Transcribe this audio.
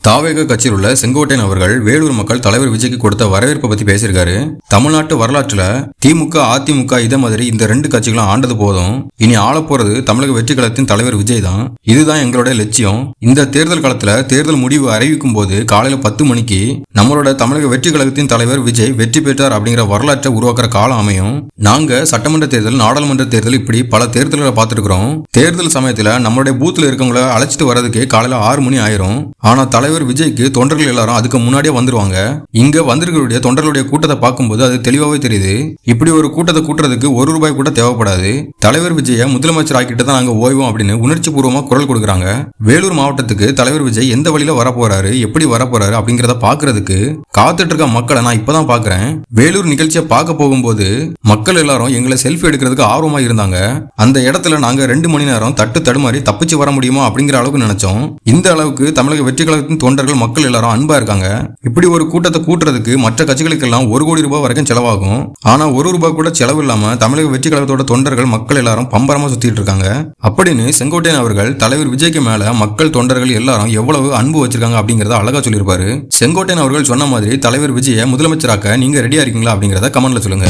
தாவேக கட்சியில் உள்ள செங்கோட்டையன் அவர்கள் வேலூர் மக்கள் தலைவர் விஜய்க்கு கொடுத்த வரவேற்பை பத்தி பேசியிருக்காரு. தமிழ்நாட்டு வரலாற்றுல திமுக அதிமுக இதே மாதிரி இந்த ரெண்டு கட்சிகளும் ஆண்டது போதும், இனி ஆள போறது தமிழக வெற்றி கழகத்தின் தலைவர் விஜய் தான். இதுதான் எங்களுடைய லட்சியம். இந்த தேர்தல் காலத்துல தேர்தல் முடிவு அறிவிக்கும் போது காலையில 10 மணிக்கு நம்மளோட தமிழக வெற்றி கழகத்தின் தலைவர் விஜய் வெற்றி பெற்றார் அப்படிங்கிற வரலாற்றை உருவாக்குற காலம் அமையும். நாங்க சட்டமன்ற தேர்தல், நாடாளுமன்ற தேர்தல் இப்படி பல தேர்தல்களை பார்த்துருக்கிறோம். தேர்தல் சமயத்துல நம்மளுடைய பூத்துல இருக்கவங்களை அழைச்சிட்டு வர்றதுக்கு காலையில 6 மணி ஆயிரும். ஆனா தலைவர் விஜய்க்கு தொண்டர்கள் எல்லாரும் அதுக்கு முன்னாடியே வந்துருவாங்க. இங்க வந்திருக்கிற தொண்டர்களுடைய கூட்டத்தை பார்க்கும்போது அது தெளிவாவே தெரியுது. இப்படி ஒரு கூட்டத்தை கூட்டுறதுக்கு ₹1 கூட தேவைப்படாது. தலைவர் விஜய முதலமைச்சர் ஆக்கிட்டு தான் நாங்க ஓய்வோம் அப்படின்னு உணர்ச்சி பூர்வமா குரல் கொடுக்குறாங்க. வேலூர் மாவட்டத்துக்கு தலைவர் விஜய் எந்த வழியில வரப்போறாரு, எப்படி வரப்போறாரு அப்படிங்கறத பாக்குறதுக்கு காத்துட்டு இருக்க மக்களை நான் இப்பதான் பாக்குறேன். வேலூர் நிகழ்ச்சியை பார்க்க போகும்போது மக்கள் எல்லாரும் எங்களை செல்ஃபி எடுக்கிறதுக்கு ஆர்வமா இருந்தாங்க. அந்த இடத்துல நாங்க 2 மணி நேரம் தட்டு தடுமாறி தப்பிச்சு வர முடியுமா அப்படிங்கிற அளவுக்கு நினைச்சோம். இந்த அளவுக்கு தமிழக வெற்றி கழகத்தின் தொண்டர்கள் மக்கள் எல்லாரும் அன்பா இருக்காங்க. இப்படி ஒரு கூட்டத்தை கூட்டுறதுக்கு மற்ற கட்சிகளுக்கு எல்லாம் ₹1 கோடி வரைக்கும் செலவாகும். ஆனா ₹1 கூட செலவு இல்லாம தமிழக வெற்றி கழகத்தோட தொண்டர்கள் மக்கள் எல்லாரும் பம்பரமா சுத்திட்டு இருக்காங்க அப்படின்னு செங்கோட்டையன் அவர்கள் தலைவர் விஜய்க்கு மேல மக்கள் தொண்டர்கள் எல்லாரும் எவ்வளவு அன்பு வச்சிருக்காங்க அப்படிங்கறத அழகா சொல்லியிருப்பாரு. செங்கோட்டையன் அவர்கள் சொன்ன மாதிரி தலைவர் விஜய முதலமைச்சராக்க நீங்க ரெடியா இருக்கீங்களா அப்படிங்கறத கமெண்ட்ல சொல்லுங்க.